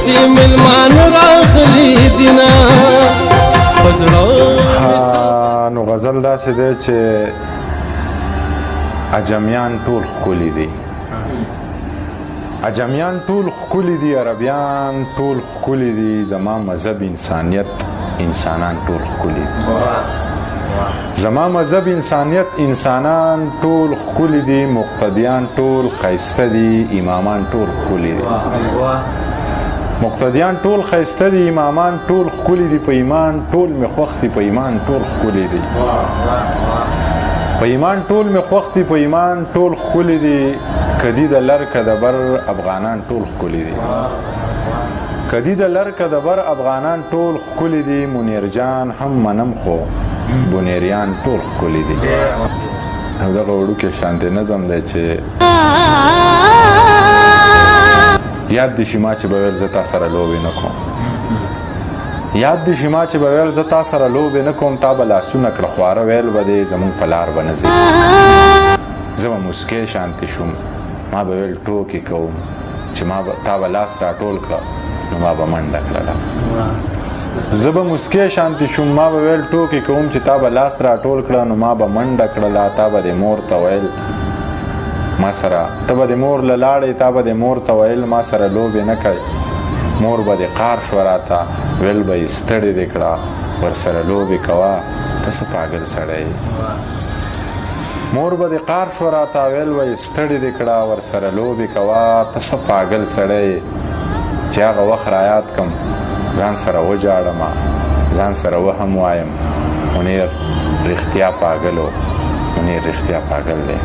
داسې ملمان راغلي دینا نو غزل داسې دی چې عجمیان ټول ښکلي دي عجمیان ټول ښکلي دي عربیان ټول ښکلي دي زما مذهب انسانیت انسانان ټول ښکلي دي زما مذهب انسانیت انسانان ټول ښکلي دي مقتدیان ټول ښایسته دي امامان ټول ښکلي دي مقتدیان ټول ښایسته دي امامان ټول ښکلي دي په ایمان ټول مې خوښ دي په ایمان ټول ښکلي دي په ایمان ټول مې خوښ دي په ایمان ټول ښکلي دي کدي د لر که د بر افغانان ټول ښکلي دي کدي د لر که د بر افغانان ټول ښکلي دي منیر جان هم منم خو بونیریان ټول ښکلي دي او دغه وړوکی شانتې نظم دی چې یاد دي شي ما چې به ویل زه تا سره لوبې نه کوم یاد دي شي ما چې به ویل زه تا سره لوبې نه کوم تا به لاسونه کړه خواره ویل به دی زمونږ په لار به نه ځي زه به موسکی شانتې شوم ما به ویل ټوکې کوم چې تا به لاس راټول کړه نو ما به منډه کړله زه به موسکی شانتې شوم ما به ویل ټوکې کوم چې تا به لاس راټول کړه نو ما به منډه کړله تا به د مور ته ویل ما سره ته به د مور له لاړې تا به د مور ته ویل ما سره لوبې نه کوي مور به د قار شوه راته ویل به یې ستړې دې کړه ورسره لوبې کوه ته څه پاګل سړی مور به د قار شوه راته ویل به یې ستړې دې کړه ورسره لوبې کوه ته څه پاګل سړی چې هغه وخت رایاد کم ځان سره وجاړم ځان سره وهم وایم منیر رښتیا پاګل و منیر رښتیا پاګل دی